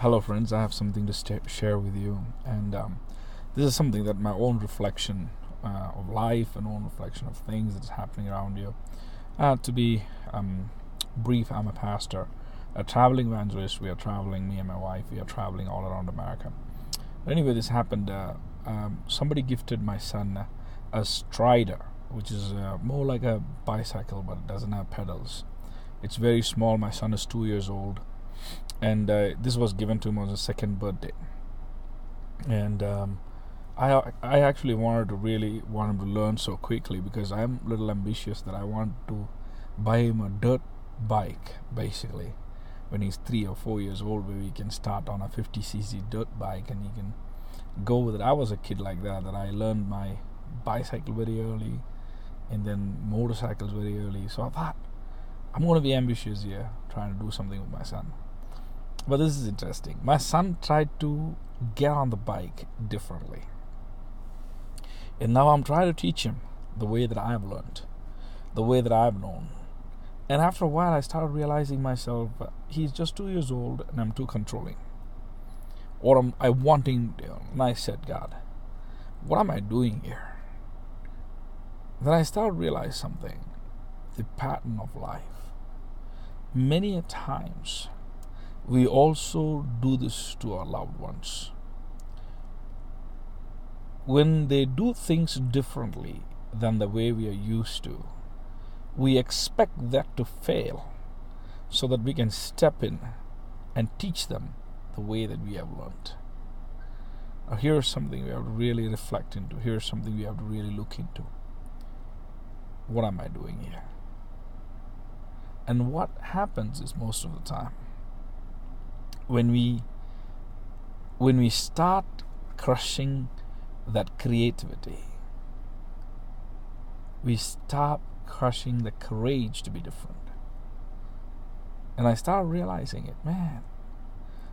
Hello, friends. I have something to share with you, and this is something that my own reflection of life and own reflection of things that's happening around you. To be brief, I'm a pastor, a traveling evangelist. We are traveling, me and my wife. We are traveling all around America. Anyway, this happened. Somebody gifted my son a Strider, which is more like a bicycle, but it doesn't have pedals. It's very small. My son is 2 years old, and this was given to him on his second birthday. And I actually want him to learn so quickly because I'm a little ambitious that I want to buy him a dirt bike, basically, when he's 3 or 4 years old, where he can start on a 50cc dirt bike and he can go with it. I was a kid like that I learned my bicycle very early and then motorcycles very early. So I thought, I'm going to be ambitious here, trying to do something with my son. But this is interesting. My son tried to get on the bike differently. And now I'm trying to teach him the way that I've learned, the way that I've known. And after a while, I started realizing myself, he's just 2 years old and I'm too controlling. Or I want him, and I said, God, what am I doing here? Then I started to realize something, the pattern of life. Many a times, we also do this to our loved ones. When they do things differently than the way we are used to, we expect that to fail so that we can step in and teach them the way that we have learned. Now, here's something we have to really reflect into. Here's something we have to really look into. What am I doing here? And what happens is, most of the time, when we start crushing that creativity, we stop crushing the courage to be different. And I started realizing it, man.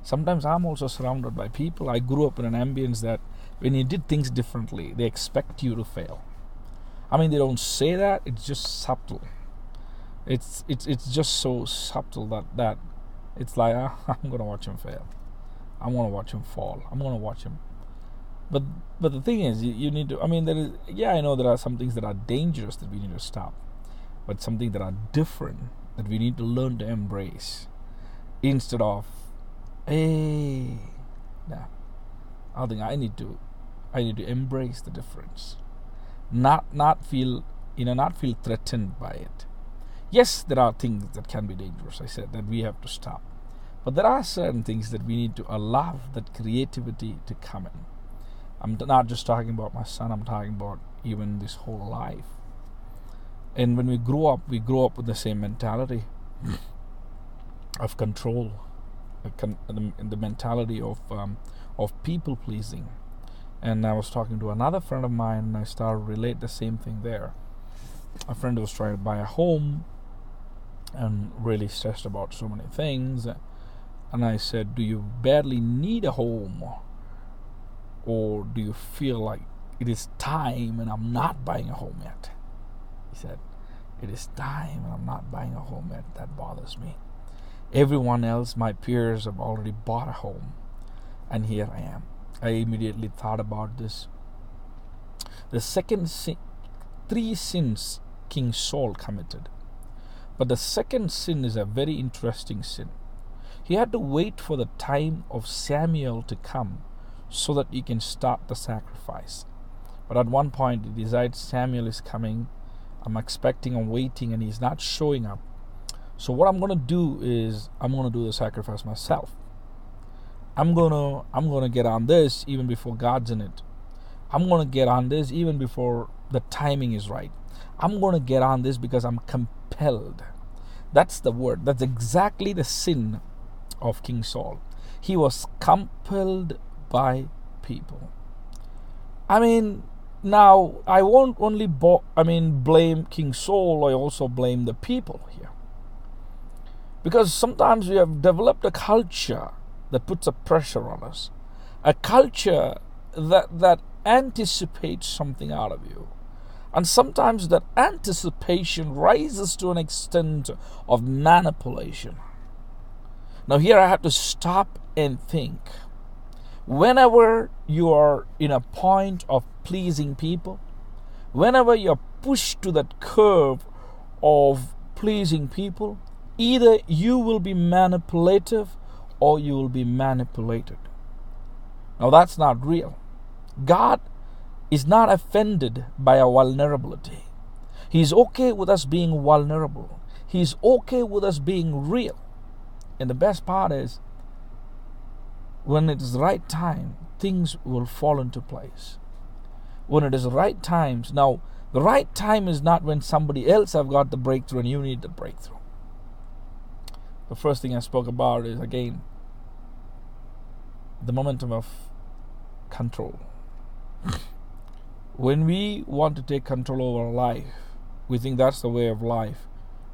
Sometimes I'm also surrounded by people. I grew up in an ambience that when you did things differently, they expect you to fail. I mean, they don't say that, it's just subtle. It's just so subtle that it's like, I'm going to watch him fail. I'm going to watch him fall. I'm going to watch him. But the thing is, you need to, I mean, I know there are some things that are dangerous that we need to stop. But something that are different that we need to learn to embrace. Instead of, hey, no. I think I need to embrace the difference. Not feel threatened by it. Yes, there are things that can be dangerous, I said, that we have to stop. But there are certain things that we need to allow that creativity to come in. I'm not just talking about my son, I'm talking about even this whole life. And when we grow up with the same mentality of control, the mentality of people pleasing. And I was talking to another friend of mine, and I started to relate the same thing there. A friend was trying to buy a home and really stressed about so many things. And I said, do you badly need a home? Or do you feel like it is time and I'm not buying a home yet? He said, it is time and I'm not buying a home yet. That bothers me. Everyone else, my peers, have already bought a home. And here I am. I immediately thought about this. The second sin, 3 sins King Saul committed. But the second sin is a very interesting sin. He had to wait for the time of Samuel to come so that he can start the sacrifice. But at one point he decides Samuel is coming. I'm expecting and waiting, and he's not showing up. So what I'm going to do is I'm going to do the sacrifice myself. I'm going to get on this even before God's in it. I'm going to get on this even before the timing is right. I'm going to get on this because I'm compelled. That's the word. That's exactly the sin of King Saul. He was compelled by people. I mean, now I won't only blame King Saul. I also blame the people here, because sometimes we have developed a culture that puts a pressure on us, a culture that anticipates something out of you. And sometimes that anticipation rises to an extent of manipulation. Now here I have to stop and think. Whenever you are in a point of pleasing people, whenever you're pushed to that curve of pleasing people, either you will be manipulative or you will be manipulated. Now that's not real. God is not offended by our vulnerability. He's okay with us being vulnerable. He's okay with us being real. And the best part is, when it is the right time, things will fall into place. When it is the right times. Now, the right time is not when somebody else have got the breakthrough and you need the breakthrough. The first thing I spoke about is, again, the momentum of control. When we want to take control over our life, we think that's the way of life,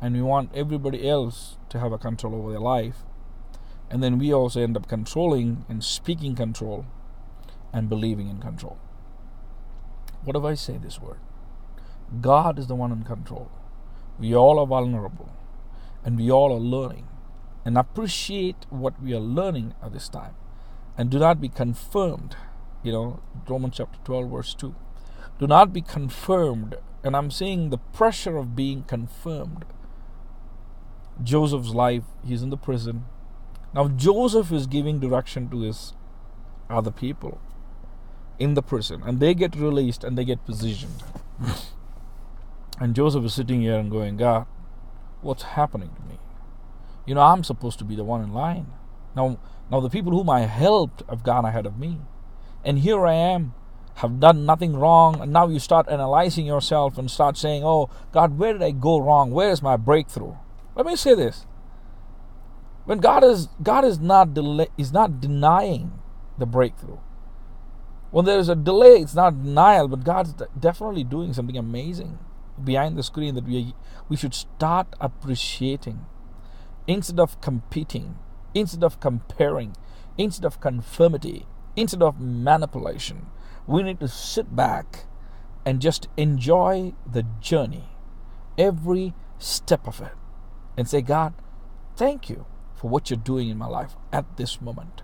and we want everybody else to have a control over their life, and then we also end up controlling and speaking control and believing in control. What if I say this word? God is the one in control. We all are vulnerable, and we all are learning, and appreciate what we are learning at this time, and do not be confirmed. Romans chapter 12 verse 2. Do not be confirmed. And I'm seeing the pressure of being confirmed. Joseph's life, he's in the prison. Now Joseph is giving direction to his other people in the prison, and they get released and they get positioned. And Joseph is sitting here and going, God, what's happening to me? I'm supposed to be the one in line. Now the people whom I helped have gone ahead of me. And here I am, have done nothing wrong, and now you start analyzing yourself and start saying, oh, God, where did I go wrong? Where is my breakthrough? Let me say this. When God is not denying the breakthrough. When there is a delay, it's not denial, but God's definitely doing something amazing behind the screen that we should start appreciating. Instead of competing, instead of comparing, instead of conformity, instead of manipulation, we need to sit back and just enjoy the journey, every step of it, and say, God, thank you for what you're doing in my life at this moment.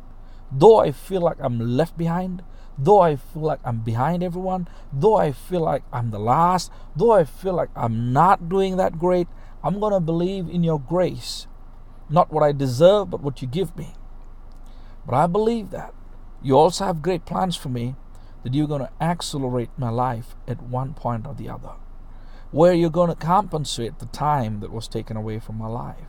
Though I feel like I'm left behind, though I feel like I'm behind everyone, though I feel like I'm the last, though I feel like I'm not doing that great, I'm going to believe in your grace. Not what I deserve, but what you give me. But I believe that you also have great plans for me, that you're going to accelerate my life at one point or the other, where you're going to compensate the time that was taken away from my life,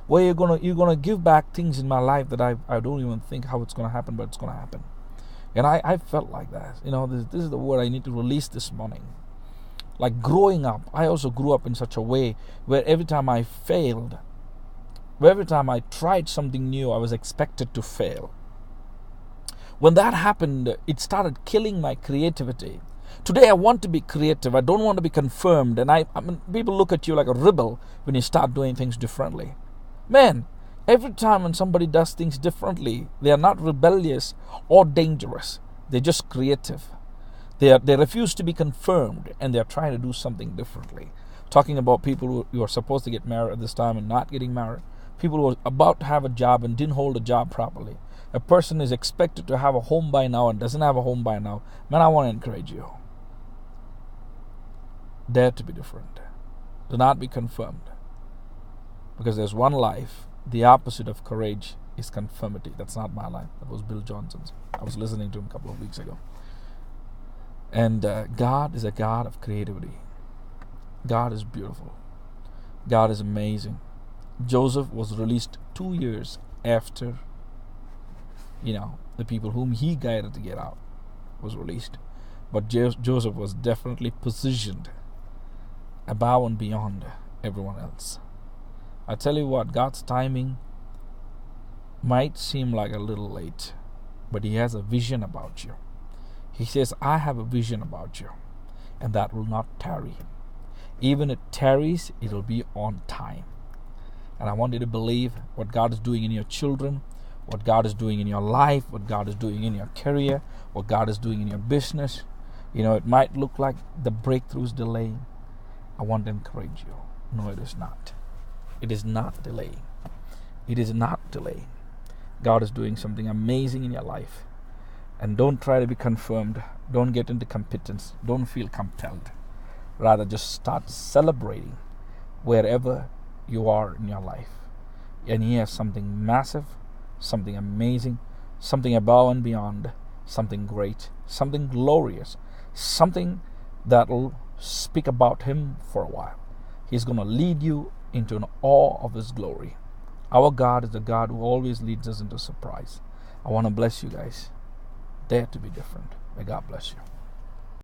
where you're going to give back things in my life that I don't even think how it's going to happen, but it's going to happen. And I felt like that. This is the word I need to release this morning. Like growing up, I also grew up in such a way where every time I failed, every time I tried something new, I was expected to fail. When that happened, it started killing my creativity. Today I want to be creative. I don't want to be confirmed. And I mean, people look at you like a rebel when you start doing things differently. Man, every time when somebody does things differently, they are not rebellious or dangerous. They're just creative. They refuse to be confirmed, and they're trying to do something differently. Talking about people who are supposed to get married at this time and not getting married. People who are about to have a job and didn't hold a job properly. A person is expected to have a home by now and doesn't have a home by now. Man, I want to encourage you. Dare to be different. Do not be confirmed. Because there's one life. The opposite of courage is conformity. That's not my life. That was Bill Johnson's. I was listening to him a couple of weeks ago. And God is a God of creativity. God is beautiful. God is amazing. Joseph was released 2 years after the people whom he guided to get out was released. But Joseph was definitely positioned above and beyond everyone else. I tell you what, God's timing might seem like a little late, but he has a vision about you. He says, I have a vision about you, and that will not tarry. Even if it tarries, it will be on time. And I want you to believe what God is doing in your children, what God is doing in your life, what God is doing in your career, what God is doing in your business. It might look like the breakthrough is delaying. I want to encourage you. No, it is not. It is not delaying. It is not delaying. God is doing something amazing in your life. And don't try to be confirmed. Don't get into competence. Don't feel compelled. Rather, just start celebrating wherever you are in your life. And He has something massive, something amazing, something above and beyond, something great, something glorious, something that will speak about Him for a while. He's going to lead you into an awe of His glory. Our God is the God who always leads us into surprise. I want to bless you guys. Dare to be different. May God bless you.